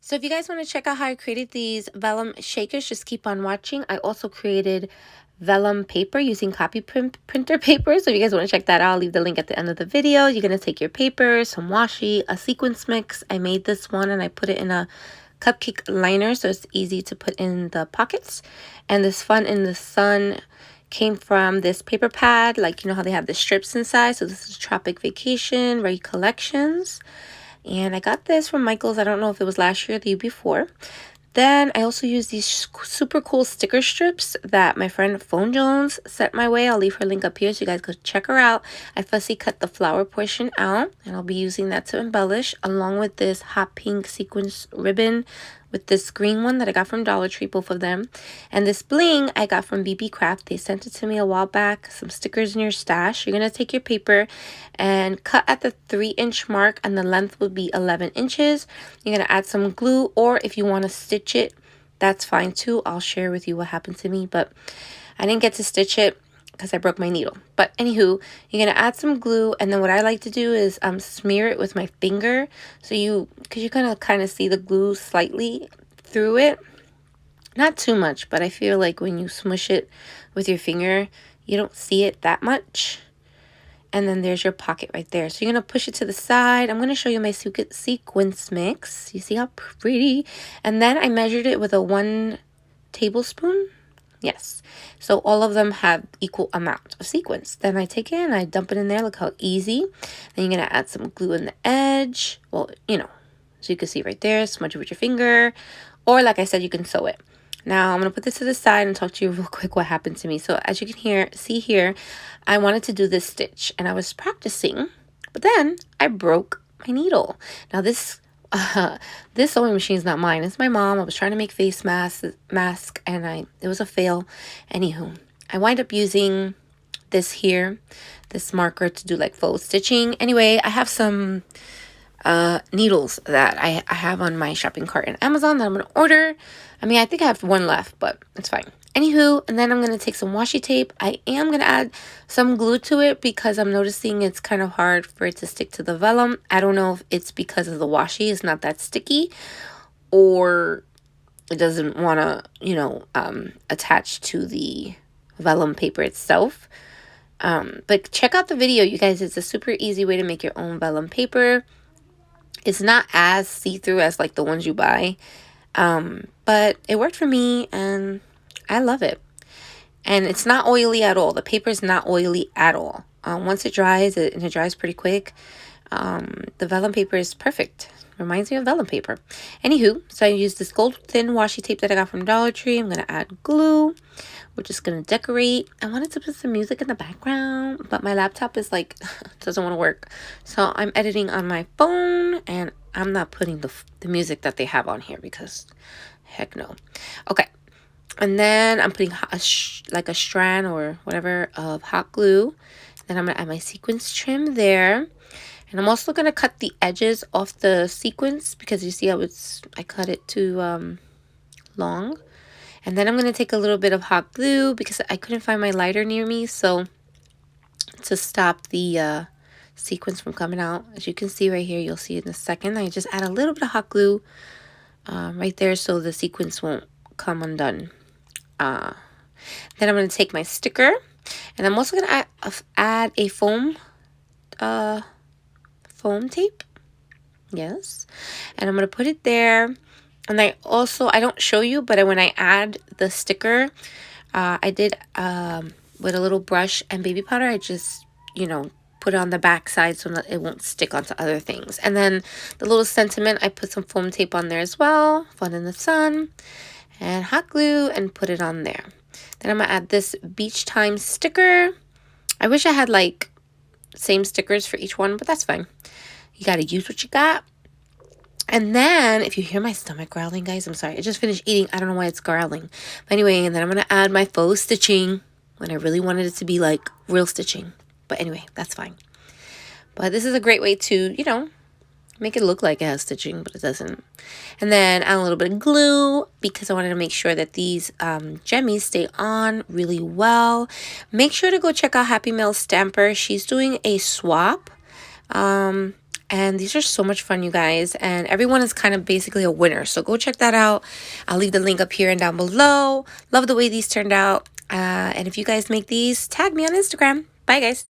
So if you guys want to check out how I created these vellum shakers, just keep on watching. I also created vellum paper using copy printer paper. So if you guys want to check that out, I'll leave the link at the end of the video. You're going to take your paper, some washi, a sequins mix. I made this one and I put it in a cupcake liner so it's easy to put in the pockets. And this Fun in the Sun came from this paper pad, like you know how they have the strips inside. So this is Tropic Vacation Ray Collections. And I got this from Michael's. I don't know if it was last year or the year before. Then I also used these super cool sticker strips that my friend Phone Jones sent my way. I'll leave her link up here so you guys go check her out. I fussy cut the flower portion out and I'll be using that to embellish along with this hot pink sequins ribbon with this green one that I got from Dollar Tree, both of them. And this bling I got from BB Craft. They sent it to me a while back. Some stickers in your stash. You're going to take your paper and cut at the 3-inch mark and the length would be 11 inches. You're going to add some glue, or if you want to stitch it, that's fine too. I'll share with you what happened to me, but I didn't get to stitch it because I broke my needle. But anywho, you're going to add some glue, and then what I like to do is smear it with my finger. So because you're going to kind of see the glue slightly through it. Not too much, but I feel like when you smush it with your finger, you don't see it that much. And then there's your pocket right there. So you're going to push it to the side. I'm going to show you my sequins mix. You see how pretty? And then I measured it with a 1 tablespoon. Yes. So all of them have equal amount of sequins. Then I take it and I dump it in there. Look how easy. Then you're going to add some glue in the edge. Well, you know, so you can see right there. Smudge it with your finger. Or like I said, you can sew it. Now, I'm going to put this to the side and talk to you real quick what happened to me. So, as you can see here, I wanted to do this stitch. And I was practicing. But then, I broke my needle. Now, this sewing machine is not mine. It's my mom. I was trying to make face mask and it was a fail. Anywho, I wind up using this here. This marker to do like faux stitching. Anyway, I have some needles that I have on my shopping cart in Amazon that I'm going to order. I mean, I think I have one left, but it's fine. Anywho, and then I'm going to take some washi tape. I am going to add some glue to it because I'm noticing it's kind of hard for it to stick to the vellum. I don't know if it's because of the washi. It's not that sticky, or it doesn't want to, you know, attach to the vellum paper itself. But check out the video, you guys. It's a super easy way to make your own vellum paper. It's not as see-through as like the ones you buy. But it worked for me and I love it. And it's not oily at all. The paper is not oily at all. Once it dries, and it dries pretty quick, the vellum paper is perfect. Reminds me of vellum paper. Anywho, so I used this gold thin washi tape that I got from Dollar Tree. I'm going to add glue. We're just going to decorate. I wanted to put some music in the background, but my laptop is like, doesn't want to work. So I'm editing on my phone and I'm not putting the music that they have on here because heck no. Okay. And then I'm putting like a strand or whatever of hot glue. Then I'm going to add my sequins trim there. And I'm also going to cut the edges off the sequins because you see how I cut it too long. And then I'm going to take a little bit of hot glue because I couldn't find my lighter near me. So to stop the sequins from coming out, as you can see right here, you'll see in a second. I just add a little bit of hot glue right there so the sequins won't come undone. Then I'm going to take my sticker. And I'm also going to add a foam tape. Yes. And I'm going to put it there. And I don't show you, but when I add the sticker, I did with a little brush and baby powder. I just, you know, put it on the back side so that it won't stick onto other things. And then the little sentiment, I put some foam tape on there as well. Fun in the Sun. And hot glue and put it on there. Then I'm going to add this Beach Time sticker. I wish I had like same stickers for each one, but that's fine. You got to use what you got. And then, if you hear my stomach growling, guys, I'm sorry. I just finished eating. I don't know why it's growling. But anyway, and then I'm going to add my faux stitching when I really wanted it to be like real stitching. But anyway, that's fine. But this is a great way to, you know, make it look like it has stitching, but it doesn't. And then add a little bit of glue because I wanted to make sure that these jemmies stay on really well. Make sure to go check out HappyMailStamper. She's doing a swap. And these are so much fun, you guys. And everyone is kind of basically a winner. So go check that out. I'll leave the link up here and down below. Love the way these turned out. And if you guys make these, tag me on Instagram. Bye, guys.